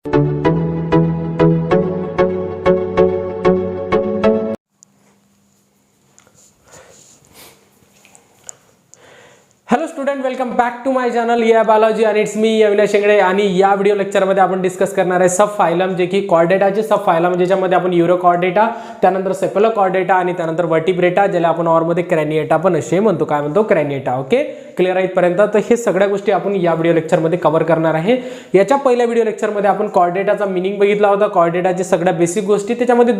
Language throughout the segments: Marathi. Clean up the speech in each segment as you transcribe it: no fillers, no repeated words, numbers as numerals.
Hello student, welcome back to my channel या बालाजी आणि इट्स मी अविनाश शेंगडे. आणि या व्हिडिओ लेक्चरमध्ये आपण डिस्कस करणार आहे सब फायलम, जे की कॉर्डेटाचे सब फायलम, ज्याच्यामध्ये आपण युरो कॉर्डेटा, त्यानंतर सेफलो कॉर्डेटा आणि त्यानंतर वर्टिब्रेटा, ज्याला आपण ऑरमध्ये क्रॅनिएटा पण असे म्हणतो. काय म्हणतो? क्रॅनिएटा. ओके, क्लिअर आहे इथपर्यंत? तर हे सगळ्या गोष्टी आपण या व्हिडिओ लेक्चरमध्ये कव्हर करणार आहे. याच्या पहिल्या व्हिडिओ लेक्चरमध्ये आपण कॉर्डेटाचा मिनिंग बघितला होता, कॉर्डेटाचे सगळ्या बेसिक गोष्टी. त्याच्यामध्ये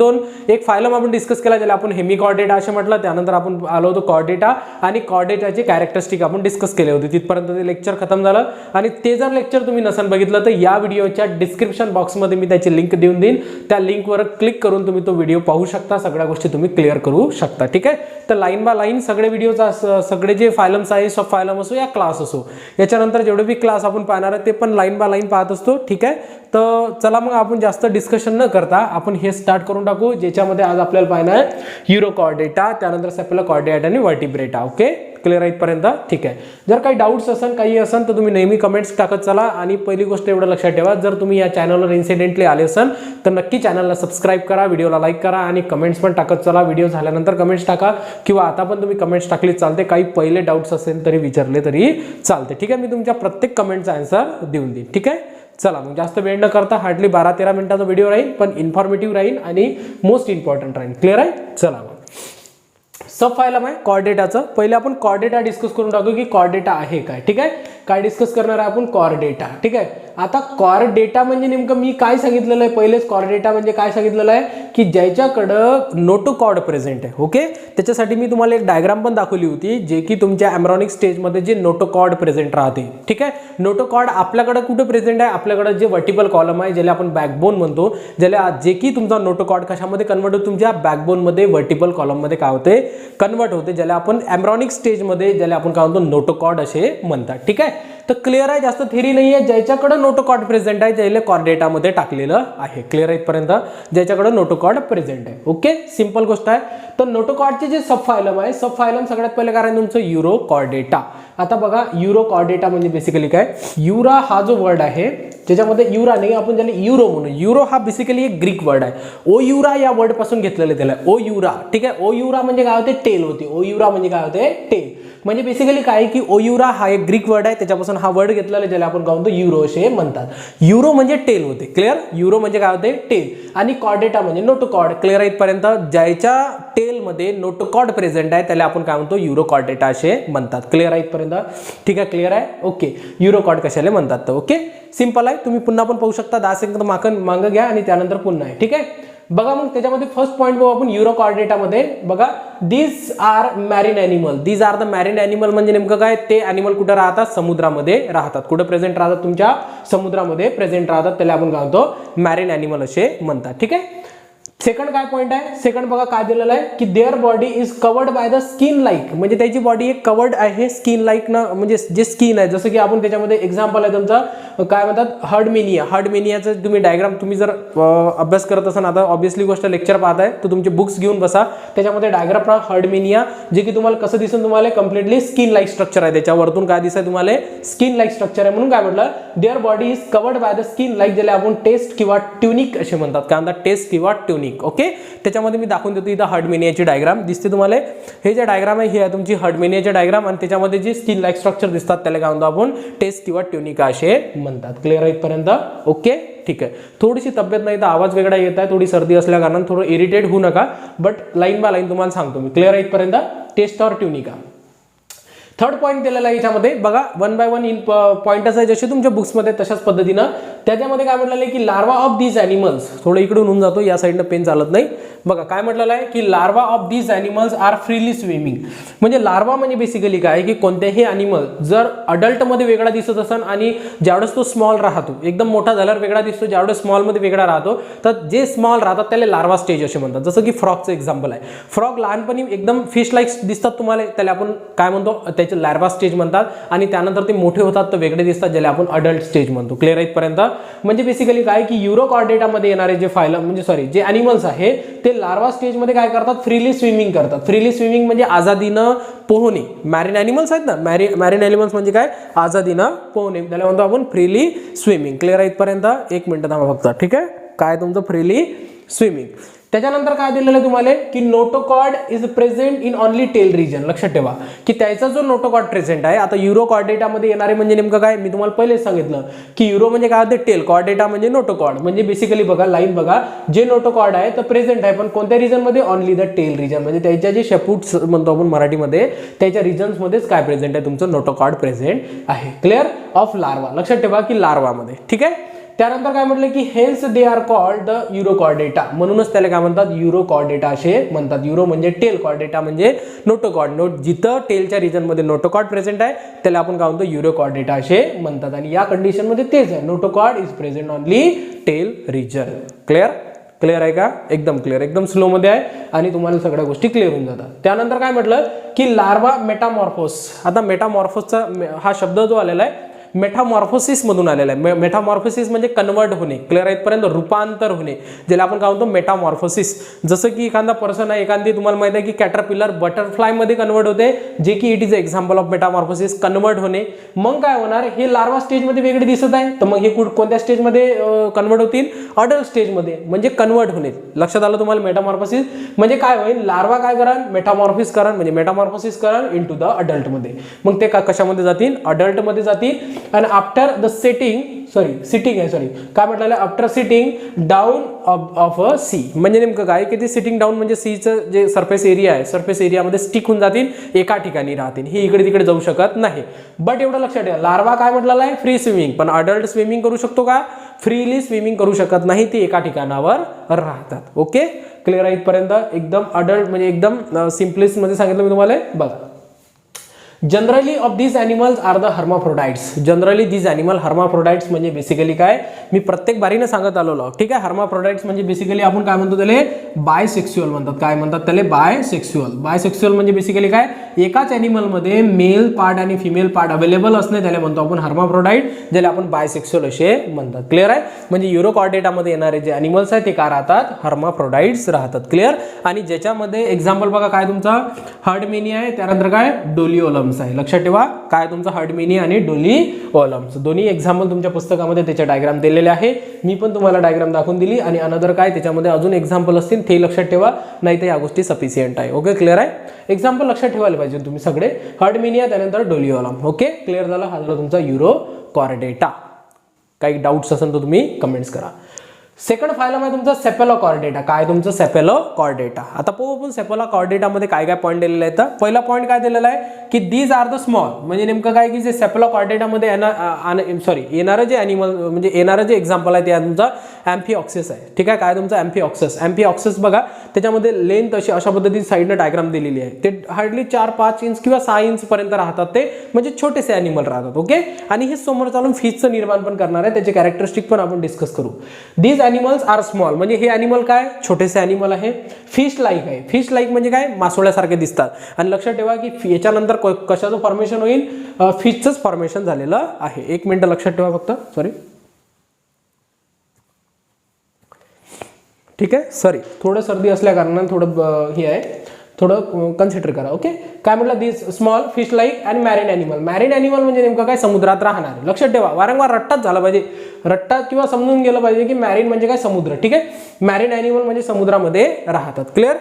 एक फायलम आपण डिस्कस केला, ज्याला आपण हेमी कॉर्डेटा असे म्हटलं. त्यानंतर आपण आलो होतो कॉर्डेटा आणि कॉर्डेटाचे कॅरेक्टरिस्टिक आपण डिस्कस केले होते. तिथपर्यंत ते लेक्चर खतम झालं. आणि ते जर लेक्चर तुम्ही नसन बघितलं तर या व्हिडिओच्या डिस्क्रिप्शन बॉक्समध्ये मी त्याची लिंक देऊन देईन. त्या लिंकवर क्लिक करून तुम्ही तो व्हिडिओ पाहू शकता, सगळ्या गोष्टी तुम्ही क्लिअर करू शकता. ठीक आहे, तर लाईन बाय लाईन सगळे व्हिडिओचा सगळे जे फायलम्स आहे, सब फायलम असो या क्लास असो, याच्यानंतर जेवढे बी क्लास आपण पाहणार आहे ते पण लाईन बाय लाईन पाहत असतो. ठीक आहे, तर चला मग आपण जास्त डिस्कशन न करता आपण हे स्टार्ट करून टाकू, ज्याच्यामध्ये आज आपल्याला पाहणार आहे युरो कॉर्डेटा, त्यानंतर सेफलो कॉर्डेटा आणि वर्टिब्रेटा. ओके, क्लिअर आहे इथपर्यंत? ठीक आहे. जर काही डाऊट्स असेल, काही असेल तर तुम्ही नेहमी कमेंट्स टाकत चला. आणि पहिली गोष्ट एवढं लक्षात ठेवा, जर तुम्ही या चॅनलवर इन्सिडेंटली आले असाल तर नक्की चॅनलला सबस्क्राईब करा, व्हिडिओला लाईक करा आणि कमेंट्स पण टाकत चला. व्हिडिओ झाल्यानंतर कमेंट्स टाका किंवा आता पण तुम्ही कमेंट्स टाकली चालते. काही पहिले डाऊट्स असेल तरी विचारले तरी चालते. ठीक आहे, मी तुमच्या प्रत्येक कमेंटचा आन्सर देऊन देईन. ठीक आहे, चला मग जास्त वेळ न करता हार्डली 12-13 मिनिटाचा व्हिडिओ राहील, पण इन्फॉर्मेटिव्ह राहील आणि मोस्ट इम्पॉर्टंट राहील. क्लिअर आहे? चला मग सब फायलम आहे कॉर्डेटाचं. पहिले आपण कॉर्डेटा डिस्कस करून टाकू की कॉर्डेटा आहे काय. ठीक आहे, काय डिस्कस करणार आहे आपण? कॉर्डेटा. ठीक आहे, आता कॉर्डेटा म्हणजे नेमकं मी काय सांगितलेलं आहे पहिलेच? कॉर्डेटा म्हणजे काय सांगितलेलं आहे की ज्याच्याकडं नोटोकॉर्ड प्रेझेंट आहे. ओके, त्याच्यासाठी मी तुम्हाला एक डायग्राम पण दाखवली होती, जे की तुमच्या एम्ब्रॉनिक स्टेजमध्ये जे नोटोकॉर्ड प्रेझेंट राहते. ठीक आहे, नोटोकॉर्ड आपल्याकडे कुठे प्रेझेंट आहे? आपल्याकडे जे वर्टिबल कॉलम आहे, ज्याला आपण बॅकबोन म्हणतो, ज्याला जे की तुमचा नोटोकॉर्ड कशामध्ये कन्वर्ट होतो? तुमच्या बॅकबोनमध्ये वर्टिबल कॉलममध्ये काय होते? कन्वर्ट होते, ज्याला आपण एम्ब्रॉनिक स्टेजमध्ये ज्याला आपण काय म्हणतो? नोटोकॉर्ड असे म्हणतात. ठीक आहे, तर क्लिअर आहे, जास्त थेरी नाही आहे. ज्याच्याकडे नोटोकॉर्ड प्रेझेंट आहे त्याला कॉर्डेटामध्ये टाकलेलं आहे. क्लिअर आहे इथपर्यंत? ज्याच्याकडे नोटोकॉर्ड प्रेझेंट आहे. ओके, सिंपल गोष्ट आहे. तर नोटोकॉर्डचे जे सब फायलम आहे, सब फायलम सगळ्यात पहिले काय आहे तुमचं? Euro Chordata. आता बघा, युरो कॉर्डेटा म्हणजे बेसिकली काय? युरा हा जो वर्ड आहे, ज्याच्यामध्ये युरा नाही, आपण ज्याला युरो म्हणू. युरो हा बेसिकली एक ग्रीक वर्ड आहे. ओ युरा या वर्ड पासून घेतलेलं त्याला ओ युरा. ठीक आहे, ओ युरा म्हणजे काय होते? टेल होती. ओ युरा म्हणजे काय होते? टेल. म्हणजे बेसिकली काय की ओ युरा हा एक ग्रीक वर्ड आहे, त्याच्यापासून हा वर्ड घेतलेला, ज्याला आपण काय म्हणतो? युरो असे म्हणतात. युरो म्हणजे टेल होते. क्लिअर? युरो म्हणजे काय होते? टेल. आणि कॉर्डेटा म्हणजे नोटोकॉर्ड. क्लिअर आहे इथपर्यंत? ज्याच्या टेलमध्ये नोटोकॉर्ड प्रेझेंट आहे त्याला आपण काय म्हणतो? युरो कॉर्डेटा असे म्हणतात. क्लिअर आहे इथपर्यंत? ठीक आहे, क्लिअर आहे? ओके, युरो कॉर्ड कशाला म्हणतात तर ओके, सिंपल आहे. तुम्ही पुन्हा पण पाहू शकता. 10 सेकंद मागं घ्या आणि त्यानंतर पुन्हा आहे. ठीक आहे, बघा मग त्याच्यामध्ये फर्स्ट पॉईंट बघू आपण युरो कॉर्डेटामध्ये. बघा, these are marine animal. These are the marine animal म्हणजे नेमकं काय? ते ॲनिमल कुठं राहतात? समुद्रामध्ये राहतात. कुठं प्रेझेंट राहतात? तुमच्या समुद्रामध्ये प्रेझेंट राहतात. त्याला आपण काय म्हणतो? मॅरिन ॲनिमल असे म्हणतात. ठीक आहे, सेकंड काय पॉईंट आहे? सेकंड बघा काय दिलेलं आहे की there body is covered by the skin like. म्हणजे त्याची बॉडी एक कवर्ड आहे स्किन लाईक ना, म्हणजे जे स्किन आहे. जसं की आपण त्याच्यामध्ये एक्झाम्पल आहे तुमचा काय म्हणतात? हर्डमेनिया. हर्डमेनियाचं तुम्ही डायग्राम तुम्ही जर अभ्यास करत असाल, आता ऑब्विसली गोष्ट लेक्चर पाहताय तर तुमचे बुक्स घेऊन बसा, त्याच्यामध्ये डायग्राम पहा हर्डमेनिया, जे की तुम्हाला कसं दिसेल? तुम्हाला कम्प्लिटली स्किन लाईक स्ट्रक्चर आहे. त्याच्यावरतून काय दिसतंय तुम्हाला? स्किन लाईक स्ट्रक्चर आहे. म्हणून काय म्हटलं? There body is covered by the skin like, ज्याला आपण टेस्ट किंवा ट्युनिक असे म्हणतात. काय म्हणतात? टेस्ट किंवा ट्युनिक. ओके, त्याच्यामध्ये मी दाखवून देतो. इथं हर्डमेनियाची डायग्राम दिसते तुम्हाला. हे जे डायग्राम आहे, हे आहे तुमची हर्डमेनियाची डायग्राम, आणि त्याच्यामध्ये जे स्किन लाईक स्ट्रक्चर दिसतात त्याला काय म्हणतो आपण? टेस्ट किंवा ट्युनिका असे म्हणतात. क्लिअर आहे इथपर्यंत? ओके, ठीक आहे. थोडीशी तब्येत नाही तर आवाज वेगळा येत आहे, थोडी सर्दी असल्या कारणाने थोडं इरिटेट होऊ नका, बट लाईन बाय लाईन तुम्हाला सांगतो मी. क्लिअर आहे इथपर्यंत? टेस्ट और ट्युनिका. थर्ड पॉईंट दिलेला आहे याच्यामध्ये. बघा, 1 बाय 1 पॉईंटच आहे जसे तुमच्या बुक्समध्ये तशाच पद्धतीनं. त्याच्यामध्ये काय म्हटलेलं आहे की लार्वा ऑफ दीज ॲनिमल्स. थोडं इकडून होऊन जातो, या साईडनं पेन चालत नाही. बघा काय म्हटलेलं आहे की larva of these animals are freely swimming. म्हणजे लार्वा म्हणजे बेसिकली काय की कोणत्याही ॲनिमल जर अडल्टमध्ये वेगळा दिसत असेल आणि ज्यावेळेस तो स्मॉल राहतो, एकदम मोठा झाल्यावर वेगळा दिसतो, ज्यावेळेस स्मॉलमध्ये वेगळा राहतो, तर जे स्मॉल राहतात त्याला लार्वा स्टेज असे म्हणतात. जसं की फ्रॉगचं एक्झाम्पल आहे. फ्रॉग लहानपणी एकदम फिश लाईक दिसतात तुम्हाला, त्याला आपण काय म्हणतो? त्याचे लार्वा स्टेज म्हणतात. आणि त्यानंतर ते मोठे होतात तर वेगळे दिसतात, ज्याला आपण अडल्ट स्टेज म्हणतो. क्लिअर आहे इथपर्यंत? म्हणजे बेसिकली काय की युरोकॉर्डेटामध्ये येणारे जे फायलम म्हणजे सॉरी जे ॲनिमल्स आहे ते लार्वा स्टेजमध्ये काय करतात, फ्रीली स्विमिंग करतात. फ्रीली स्विमिंग म्हणजे आजादीनं पोहणे. मॅरिन ॲनिमल्स आहेत ना, मॅरिन ॲनिमल्स म्हणजे काय, आजादीनं पोहणे, त्याला म्हणतो आपण फ्रीली स्विमिंग. क्लिअर आहे इथपर्यंत? एक मिनिट थांबा फक्त. ठीक आहे, काय तुमचं फ्रीली स्विमिंग. त्याच्यानंतर काय दिलेलं आहे तुम्हाला की notochord is present in only tail region. लक्षात ठेवा की त्याचा जो नोटोकॉर्ड प्रेझेंट आहे. आता युरो कॉर्डेटामध्ये येणारे म्हणजे नेमकं काय, मी तुम्हाला पहिलेच सांगितलं की युरो म्हणजे काय होते टेल, कॉर्डेटा म्हणजे नोटोकॉर्ड. म्हणजे बेसिकली बघा लाईन बघा, जे नोटोकॉर्ड आहे तर प्रेझेंट आहे पण कोणत्या रिजनमध्ये, ओनली द टेल रिजन. म्हणजे त्याच्या जे शेपूट्स म्हणतो आपण मराठीमध्ये त्याच्या रिजन्समध्येच काय प्रेझेंट आहे, तुमचं नोटोकॉर्ड प्रेझेंट आहे. क्लिअर? Of larva. लक्षात ठेवा की लार्वामध्ये. ठीक आहे. त्यानंतर काय म्हटलं की hence they are called the urochordata. म्हणूनच त्याला काय म्हणतात, युरोकॉर्डेटा असे म्हणतात. युरो म्हणजे टेल, कॉर्डेटा म्हणजे नोटोकॉर्ड. जिथं टेलच्या रिजनमध्ये नोटोकॉर्ड प्रेझेंट आहे त्याला आपण काय म्हणतो, युरोकॉर्डेटा असे म्हणतात. आणि या कंडिशनमध्ये तेच आहे, notochord is present only tail region. Clear? Clear आहे का? एकदम क्लिअर, एकदम स्लो मध्ये आहे आणि तुम्हाला सगळ्या गोष्टी क्लिअर होऊन जातात. त्यानंतर काय म्हटलं की लार्वा मेटामॉर्फोस. आता मेटामॉर्फोसचा हा शब्द जो आलेला आहे मेटामॉर्फोसिस मधून आलेला आहे. मेटामॉर्फोसिस म्हणजे कन्वर्ट होणे. क्लिअर आहे इथपर्यंत? रूपांतर होणे, ज्याला आपण काय म्हणतो मेटामॉर्फोसिस. जसं की एखादा पर्सन आहे, एखादी तुम्हाला माहिती आहे की कॅटरपिलर बटरफ्लाय मध्ये कन्वर्ट होते, जे की it is example of Metamorphosis, convert होणे. मग काय होणार, हे लार्वा स्टेजमध्ये वेगळे दिसत आहे तर मग हे कोणत्या स्टेजमध्ये कन्वर्ट होतील, अडल्ट स्टेजमध्ये, म्हणजे कन्वर्ट होणे. लक्षात आलं तुम्हाला? मेटामॉर्फोसिस म्हणजे काय होईल, लार्वा काय करा मेटामॉर्फिस करा म्हणजे मेटामॉर्फोसिस करा इनटू द अडल्ट मध्ये. मग ते कशामध्ये जातील, अडल्ट मध्ये जातील. आणि आफ्टर द सिटिंग काय म्हटलं, after sitting down of a sea. म्हणजे नेमकं काय की ते सिटिंग डाऊन म्हणजे सीचं जे सरफेस एरिया आहे, सरफेस एरियामध्ये स्टिक होऊन जातील, एका ठिकाणी राहतील, ही इकडे तिकडे जाऊ शकत नाही. बट एवढं लक्षात ठेवा, लार्वा काय म्हटलेलं आहे, फ्री स्विमिंग. पण अडल्ट स्विमिंग करू शकतो का, फ्रीली स्विमिंग करू शकत नाही, ती एका ठिकाणावर राहतात. ओके, क्लिअर आहे इथपर्यंत? एकदम अडल्ट म्हणजे एकदम सिम्पलेस्ट मध्ये सांगितलं मी तुम्हाला. बघा, generally of these animals are the hermaphrodites. Generally these animal, hermaphrodites म्हणजे बेसिकली काय, मी प्रत्येक बारीने सांगत आलेलो. ठीक आहे, हर्माफ्रोडाइट्स म्हणजे बेसिकली आपण काय म्हणतो त्याला, बायसेक्सुअल म्हणतात. काय म्हणतात त्याला, बायसेक्सुअल. बायसेक्सुअल म्हणजे बेसिकली काय, एकाच ॲनिमलमध्ये मेल पार्ट आणि फिमेल पार्ट अवेलेबल असणे त्याला म्हणतो आपण हर्माफ्रोडाइट, ज्याला आपण बायसेक्सुअल असे म्हणतात. क्लिअर आहे? म्हणजे युरोकॉर्डेटामध्ये येणारे जे ॲनिमल्स आहेत ते काय राहतात, हर्माफ्रोडाइट्स राहतात. क्लिअर? आणि ज्याच्यामध्ये एक्झाम्पल बघा काय तुमचा हर्डमेनिया आहे, त्यानंतर काय डोलिओलम आहे. लक्षात ठेवा काय तुमचं हर्डमेनिया आणि डोलिओलम्स दोन्ही एक्झाम्पल तुमच्या पुस्तकामध्ये त्याचे डायग्राम दिलेले आहे. मी पण तुम्हाला डायग्राम दाखवून दिली आणि अनदर काय त्याच्यामध्ये अजून एक्झाम्पल असतील ते लक्षात ठेवा, नाही तर या गोष्टी सफिशियंट आहे. ओके, क्लिअर आहे? एक्झाम्पल लक्षात ठेवायला पाहिजे तुम्ही सगळे. हर्डमेनिया त्यानंतर डोलिओलम. ओके, क्लिअर झालं? हा झाला तुमचा युरोकॉर्डेटा. काही डाऊट्स असेल तर तुम्ही कमेंट्स करा. सेकंड फायलम आहे तुमचा सेफेलोकॉर्डेटा. काय तुमचं सेफेलोकॉर्डेटा. आता पाहू आपण सेफेलोकॉर्डेटामध्ये काय काय पॉईंट दिलेले आहेत. पहिला पॉईंट काय दिलेला आहे की दीज आर द स्मॉल. म्हणजे नेमकं काय की जे सेफेलोकॉर्डेटामध्ये येणारं जे ॲनिमल म्हणजे येणारं जे एक्झाम्पल आहे ते तुमचा ॲम्फिऑक्सिस आहे. ठीक आहे, काय तुमचा ॲम्फिऑक्सिस. ॲम्फिऑक्सिस बघा त्याच्यामध्ये लेंथ अशी अशा पद्धतीने साईडनं डायग्राम दिलेली आहे. ते हार्डली 4-5 इंच किंवा 6 इंच पर्यंत राहतात, ते म्हणजे छोटेसे ॲनिमल राहतात. ओके, आणि हे समोर चालून फिशचं निर्माण पण करणार आहे, त्याचे कॅरेक्टरिस्टिक पण आपण डिस्कस करू. दीज ॲनिमल्स आर स्मॉल म्हणजे हे ॲनिमल काय छोटेसे ॲनिमल आहे. फिश लाईक आहे. फिश लाईक म्हणजे काय, मासोळ्यासारखे दिसतात. आणि लक्षात ठेवा की याच्यानंतर कशाचं फॉर्मेशन होईल, फिशचंच फॉर्मेशन झालेलं आहे. एक मिनिट लक्षात ठेवा फक्त, सॉरी. ठीक आहे, सॉरी थोडं सर्दी असल्या कारणाने थोडं हे आहे, थोडं कन्सिडर करा. ओके, काय म्हटलं, this small fish like and marine animal. Marine animal म्हणजे नेमकं काय, समुद्रात राहणार. लक्षात ठेवा, वारंवार रट्टाच झाला पाहिजे, रट्टात किंवा समजून गेलं पाहिजे की मॅरिन म्हणजे काय, समुद्र. ठीक आहे, मॅरिन ॲनिमल म्हणजे समुद्रामध्ये राहतात. क्लिअर?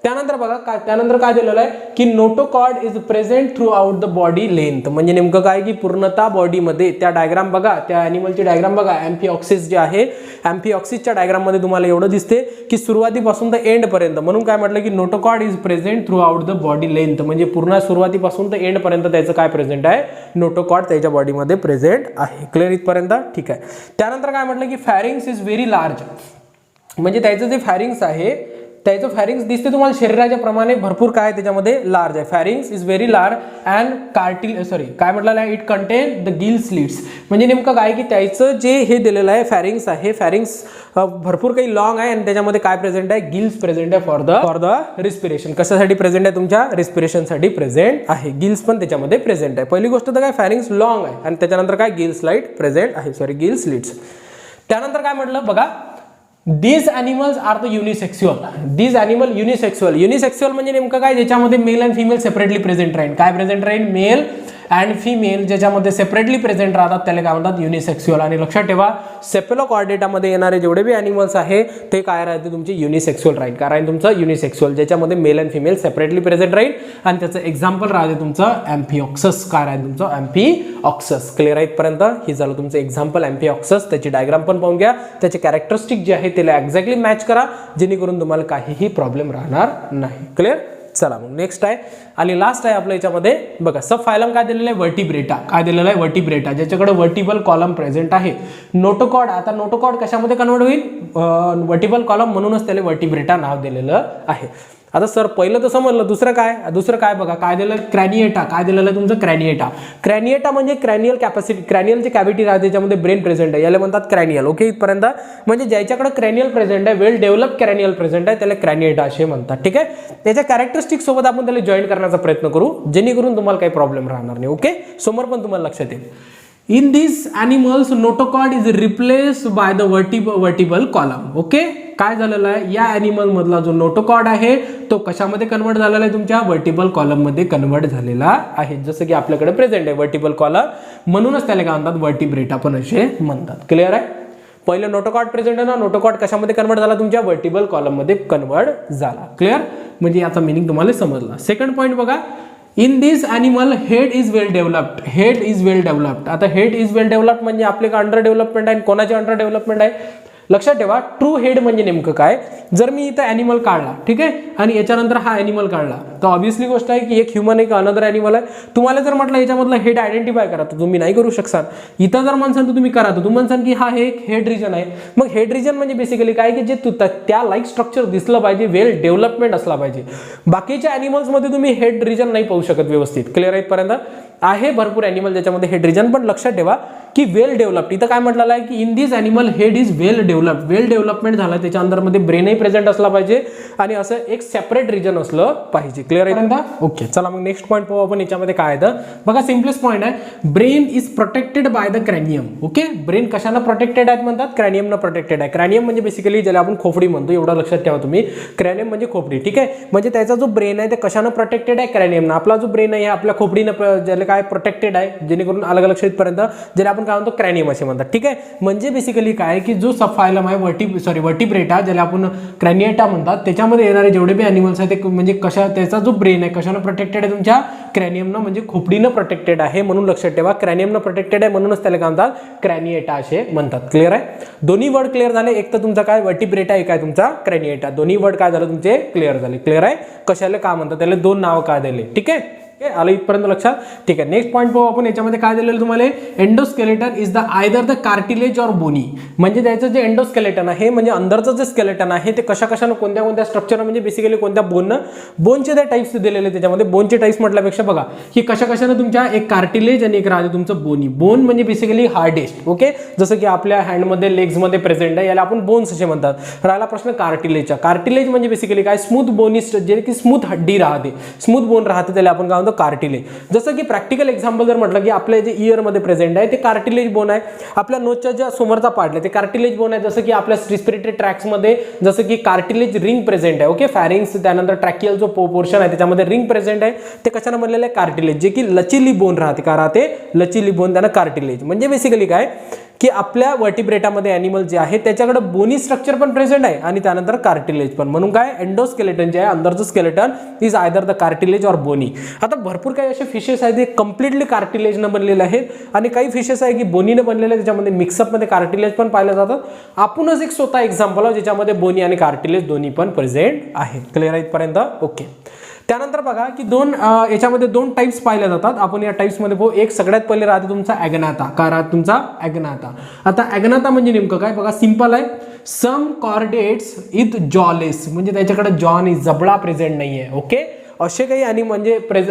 त्यानंतर बघा काय, त्यानंतर काय दिलेलं आहे की notochord is present through out the body length. म्हणजे नेमकं काय की पूर्णतः बॉडीमध्ये. त्या डायग्राम बघा, त्या ॲनिमलची डायग्राम बघा. ॲम्फिऑक्सिस जे आहे, ॲम्फिऑक्सिसच्या डायग्राममध्ये तुम्हाला एवढं दिसते की सुरुवातीपासून तर एंड पर्यंत. म्हणून काय म्हटलं की notochord is present through out the body length. म्हणजे पूर्ण सुरुवातीपासून तर एंड पर्यंत त्याचं काय प्रेझेंट आहे, नोटोकॉर्ड त्याच्या बॉडीमध्ये प्रेझेंट आहे. क्लिअर इथपर्यंत? ठीक आहे. त्यानंतर काय म्हटलं की फॅरिंग्स इज व्हेरी लार्ज. म्हणजे त्याचं जे फॅरिंग्स आहे, त्याचं फॅरिंग्स दिसते तुम्हाला शरीराच्या प्रमाणे भरपूर काय त्याच्यामध्ये लार्ज आहे. Pharynx is very large and काय म्हटलेलं आहे, it content the gill slits. म्हणजे नेमकं काय की त्याचं जे हे दिलेलं आहे फॅरिंग्स आहे, फॅरिंग्स भरपूर काही लॉंग आहे आणि त्याच्यामध्ये काय प्रेझेंट आहे, गिल्स प्रेझेंट आहे फॉर द रिस्पिरेशन. कशासाठी प्रेझेंट आहे, तुमच्या रिस्पिरेशनसाठी प्रेझेंट आहे. गिल्स पण त्याच्यामध्ये प्रेझेंट आहे. पहिली गोष्ट तर काय, फॅरिंग्स लॉंग आहे आणि त्याच्यानंतर काय, गिल स्लाइट प्रेझेंट आहे, गिल स्लिट्स. त्यानंतर काय म्हटलं बघा, these animals are the unisexual. These animal unisexual. Unisexual म्हणजे नेमकं काय, ज्याच्यामध्ये male and female separately present राहील. काय प्रेझेंट राहील? मेल अँड फिमेल ज्याच्यामध्ये सेपरेटली प्रेझेंट राहतात त्याला काय म्हणतात? युनिसेक्सुअल. आणि लक्षात ठेवा, सेफेलोकॉर्डेटामध्ये येणारे जेवढे बी ॲनिमल्स आहे ते काय राहते? तुमचे युनिसेक्सुअल राहील. काय राहील तुमचं? युनिसेक्सुअल, ज्याच्यामध्ये male and female separately present राहील. आणि त्याचं एक्झाम्पल राहते तुमचं ॲम्फिऑक्सस. काय राहील तुमचं? ॲम्फिऑक्सस. क्लिअर आहे इथपर्यंत? ही झालं तुमचं एक्झाम्पल ॲम्फिऑक्सस. त्याची डायग्राम पण पाहून घ्या. त्याचे कॅरेक्टरिस्टिक जे आहे त्याला एक्झॅक्टली मॅच करा, जेणेकरून तुम्हाला काहीही प्रॉब्लेम राहणार नाही. क्लिअर? चला मग नेक्स्ट आहे आणि लास्ट आहे आपल्या याच्यामध्ये बघा, सब फायलम काय दिलेलं आहे? वर्टिब्रेटा. काय दिलेलं आहे? वर्टिब्रेटा, ज्याच्याकडे वर्टिबल कॉलम प्रेझेंट आहे. नोटोकॉड, आता नोटोकॉड कशामध्ये कन्वर्ट होईल? वर्टिबल कॉलम, म्हणूनच त्याला वर्टिब्रेटा नाव दिलेलं आहे. आता सर पहिलं तर समजलं, दुसरं काय बघा, काय दिलं? क्रॅनिएटा. काय दिलेलं आहे तुमचं? क्रॅनिएटा. क्रॅनिएटा म्हणजे क्रॅनियल कॅपॅसिटी, क्रॅनियलची कॅव्हिटी राहते त्याच्यामध्ये ब्रेन प्रेझेंट आहे, याला म्हणतात क्रॅनियल. ओके इथपर्यंत? म्हणजे ज्याच्याकडे क्रॅनियल प्रेझेंट आहे, वेल डेव्हलप क्रॅनियल प्रेझेंट आहे, त्याला क्रॅनिएटा असे म्हणतात. ठीक आहे, त्याच्या कॅरेक्टरिस्टिक सोबत आपण त्याला जॉईन करण्याचा प्रयत्न करू, जेणेकरून तुम्हाला काही प्रॉब्लेम राहणार नाही. ओके, समोर पण तुम्हाला लक्षात येईल. In these animals, notochord is replaced by the vertebral column. Okay, काय झालेलं आहे? या ॲनिमल मधला जो नोटोकॉर्ड आहे तो कशामध्ये कन्वर्ट झालेला आहे? तुमच्या वर्टिबल कॉलम मध्ये कन्वर्ट झालेला आहे. जसं की आपल्याकडे प्रेझेंट आहे वर्टिबल कॉलम, म्हणूनच त्याला काय म्हणतात? वर्टिब्रेटा पण असे म्हणतात. क्लिअर आहे? पहिलं नोटोकॉर्ड प्रेझेंट आहे ना, नोटोकॉर्ड कशामध्ये कन्वर्ट झाला? तुमच्या वर्टिबल कॉलम मध्ये कन्वर्ट झाला. क्लिअर? म्हणजे याचा मिनिंग तुम्हाला समजला. सेकंड पॉईंट बघा, in this animal head is well developed. Head is well developed. आता हेड इज वेल डेव्हलप्ड म्हणजे आपले अंडर डेव्हलपमेंट आहे. कोणाचे अंडर डेव्हलपमेंट आहे? लक्षात ठेवा, ट्रू हेड म्हणजे नेमकं काय? जर मी इथं ॲनिमल काढला, ठीक आहे, आणि याच्यानंतर हा ॲनिमल काढला, तर ऑब्व्हियसली गोष्ट आहे की एक ह्युमन आहे का अनदर ॲनिमल आहे. तुम्हाला जर म्हटलं याच्यामधलं हेड आयडेंटिफाय करा, तर तुम्ही नाही करू शकसाल. इथं जर म्हणसान तर तुम्ही करा, तर तुम्ही म्हणसान की हा एक हेड रिजन आहे. मग हेड रिजन म्हणजे बेसिकली काय की जे त्या लाईक स्ट्रक्चर दिसलं पाहिजे, वेल डेव्हलपमेंट असला पाहिजे. बाकीच्या ॲनिमल्समध्ये तुम्ही हेड रिजन नाही पाहू शकत व्यवस्थित. क्लिअर आहे इथपर्यंत? आहे भरपूर ॲनिमल ज्याच्यामध्ये हेड रिजन, पण लक्षात ठेवा की वेल डेव्हलप्ड. इथं काय म्हटलेलं आहे की in this animal head is well developed. Well development झालं, त्याच्या अंदरमध्ये ब्रेनही प्रेझेंट असला पाहिजे आणि असं एक सेपरेट रिजन असलं पाहिजे. क्लिअर आहे? ओके, चला मग नेक्स्ट पॉईंट पाहू आपण. याच्यामध्ये काय आहे बघा, सिम्पलेस्ट पॉईंट आहे, brain is protected by the cranium. Okay, brain कशानं प्रोटेक्टेड आहेत म्हणतात? क्रॅनियमनं प्रोटेक्टेड आहे. क्रॅनियम म्हणजे बेसिकली ज्याला आपण खोपडी म्हणतो, एवढं लक्षात ठेवा तुम्ही. क्रॅनियम म्हणजे खोपडी. ठीक आहे, म्हणजे त्याचा जो ब्रेन आहे ते कशानं प्रोटेक्टेड आहे? क्रॅनियमनं. आपला जो ब्रेन आहे आपल्या खोपडीनं ज्याला काय प्रोटेक्टेड आहे, जेणेकरून अलग लक्ष इथपर्यंत ज्याला आपण काय म्हणतो? क्रॅनियम असे म्हणतात. ठीक आहे, म्हणजे बेसिकली काय की जो सबफायलम आहे वर्टिब्रेटा, ज्याला आपण क्रॅनिएटा म्हणतात, त्याच्यामध्ये येणारे जेवढे बी ॲनिमल्स आहेत ते म्हणजे त्याचा जो ब्रेन आहे कशानं प्रोटेक्टेड आहे? तुमच्या क्रॅनियमनं, म्हणजे खोपडीनं प्रोटेक्टेड आहे. म्हणून लक्षात ठेवा, क्रॅनियमनं प्रोटेक्टेड आहे, म्हणूनच त्याला काय म्हणतात? क्रॅनिएटा असे म्हणतात. क्लिअर आहे? दोन्ही वर्ड क्लिअर झाले. एक तर तुमचा काय वर्टिब्रेटा, एक आहे तुमचा क्रॅनिएटा. दोन्ही वर्ड काय झालं तुमचे? क्लिअर झाले. क्लिअर आहे? कशाला काय म्हणतात? त्याला दोन नाव काय दिले. ठीक आहे, आलं इथपर्यंत लक्षात? ठीक आहे, नेक्स्ट पॉईंट पाहू आपण. याच्यामध्ये काय दिलेलं तुम्हाला? Endoskeleton is the either the cartilage or bony. म्हणजे त्याचं जे एंडोस्केलेटन आहे, म्हणजे अंदरचं जे स्केलेटन आहे ते कशानं कोणत्या स्ट्रक्चर, म्हणजे बेसिकली कोणत्या बोनचे त्या टाईप्स दिलेले. त्याच्यामध्ये बोनचे टाईप्स म्हटल्यापेक्षा बघा की कशानं तुमच्या एक कार्टिलेज आणि एक राहते तुमचं बोनी. बोन म्हणजे बेसिकली हार्डेस्ट. ओके, जसं की आपल्या हँडमध्ये लेग्समध्ये प्रेझेंट आहे, याला आपण बोन्स असे म्हणतात. राहिला प्रश्न कार्टिलेजचा. कार्टिलेज म्हणजे बेसिकली काय? स्मूथ बोनी, जे की स्मूथ हड्डी राहते, स्मूथ बोन राहते, त्याला आपण काय कार्टिलेज. जसं की प्रॅक्टिकल एक्झाम्पल जर म्हटलं की आपल्या जे इयर मध्ये प्रेझेंट आहे ते कार्टिलेज बोन आहे. आपल्या नोजच्या ज्या समोरचा पार्ट आहे ते कार्टिलेज बोन आहे. जसं की आपल्या रिस्पिरेटरी ट्रॅक्स मध्ये जसं की कार्टिलेज रिंग प्रेझेंट आहे. ओके, फॅरिंग्स, त्यानंतर ट्रॅकियल जो पोर्शन आहे त्याच्यामध्ये रिंग प्रेझेंट आहे, ते कशाने बनलेलं आहे? कार्टिलेज. जे की लचिली बोन राहते. का राहते? लचिली बोन, त्यांना कार्टिलेज. म्हणजे बेसिकली काय की आपल्या वर्टिब्रेटामध्ये ॲनिमल जे आहे त्याच्याकडे बोनी स्ट्रक्चर पण प्रेझेंट आहे आणि त्यानंतर कार्टिलेज पण. म्हणून काय? एंडोस्केलेटन जे आहे अंदरचं skeleton is either the cartilage or bony. आता भरपूर काही असे फिशेस आहेत ते कम्प्लिटली कार्टिलेजनं बनलेले आहेत आणि काही फिशेस आहे की बोनीनं बनलेले आहेत, त्याच्यामध्ये मिक्सअपमध्ये कार्टिलेज पण पाहिलं जातं. आपणच एक स्वतः एक्झाम्पल आहे ज्याच्यामध्ये बोनी आणि कार्टिलेज दोन्ही पण प्रेझेंट आहेत. क्लिअर आहे इथपर्यंत? ओके, त्यानंतर बघा की याच्यामध्ये दोन टाइप्स पाहिल्या जातात. आपण या टाइप्समध्ये पाहू. एक सगळ्यात पहिले राहते तुमचा ॲग्नाता. काय राहते तुमचा? ॲग्नाता. आता ॲग्नाता म्हणजे नेमकं काय बघा, सिंपल आहे. सम कॉर्डेट्स इथ जॉलेस, म्हणजे त्याच्याकडे जॉ आणि जबडा प्रेझेंट नाही आहे. ओके, असे काही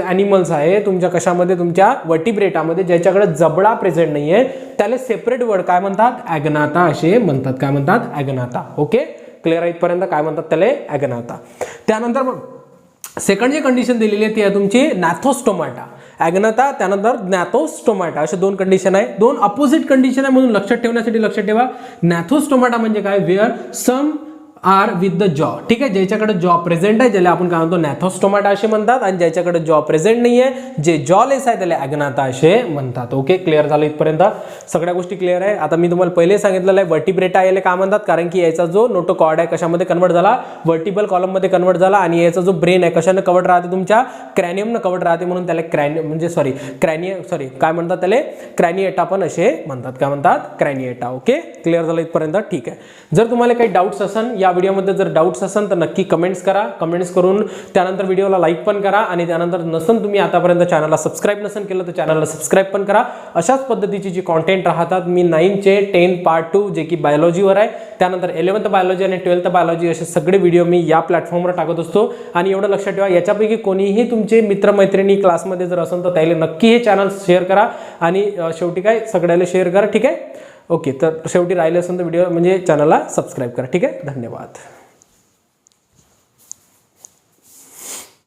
ॲनिमल्स आहे तुमच्या कशामध्ये? तुमच्या वर्टिब्रेटामध्ये ज्याच्याकडे जबडा प्रेझेंट नाही आहे, त्याला सेपरेट वर्ड काय म्हणतात? ॲग्नाता असे म्हणतात. काय म्हणतात? ॲग्नाता. ओके, क्लिअर आहे इथपर्यंत? काय म्हणतात त्याला? ॲग्नाता. त्यानंतर सेकंड जी कंडिशन दिलेली आहे ती आहे तुमची नॅथोस्टोमाटा. ॲग्नाता त्यानंतर gnathostomaटा अशा दोन कंडिशन आहे, दोन अपोजिट कंडिशन आहे म्हणून लक्षात ठेवण्यासाठी लक्षात ठेवा. gnathostomaटा म्हणजे काय, where some are with the jaw. ठीक आहे, ज्याच्याकडे जॉ प्रेझेंट आहे ज्याला आपण काय म्हणतो gnathostomaटा असे म्हणतात, आणि ज्याच्याकडे जॉ प्रेझेंट नाही आहे जे जॉलेस आहे त्याला ॲग्नाता असे म्हणतात. ओके, क्लिअर झालं इथपर्यंत, सगळ्या गोष्टी क्लिअर आहे. आता मी तुम्हाला पहिले सांगितलेलं आहे वर्टिब्रेटा याला काय म्हणतात, कारण की याचा जो नोटोकॉर्ड आहे कशामध्ये कन्वर्ट झाला, वर्टिबल कॉलममध्ये कन्वर्ट झाला, आणि याचा जो ब्रेन आहे कशाने कवर्ड राहते, तुमच्या क्रॅनियमनं कवर्ड राहते, म्हणून त्याला काय म्हणतात त्याला, क्रॅनिएटा पण असे म्हणतात. काय म्हणतात, क्रॅनिएटा. ओके, क्लिअर झालं इथपर्यंत, ठीक आहे. जर तुम्हाला काही डाऊट्स असेल या व्हिडिओमध्ये, जर डाऊट्स असेल तर नक्की कमेंट्स करा. कमेंट्स करून त्यानंतर व्हिडिओला लाईक पण करा, आणि त्यानंतर नसेल तुम्ही आतापर्यंत चॅनलला सबस्क्राईब नसेल केलं तर चॅनलला सबस्क्राईब पण करा. अशाच पद्धतीची जी कॉन्टेंट राहतात, मी 9चे 10 पार्ट 2 जे की बायोलॉजीवर आहे, त्यानंतर 11th बायोलॉजी आणि 12th बायोलॉजी असे सगळे व्हिडिओ मी या प्लॅटफॉर्मवर टाकत असतो. आणि एवढं लक्षात ठेवा, याच्यापैकी कोणीही तुमचे मित्रमैत्रिणी क्लासमध्ये जर असेल तर त्याला नक्की हे चॅनल शेअर करा, आणि शेवटी काय सगळ्याला शेअर करा. ठीक आहे, ओके, तर शेवटी राहिले असेल तर व्हिडिओ म्हणजे चॅनलला सबस्क्राईब करा. ठीक आहे, धन्यवाद.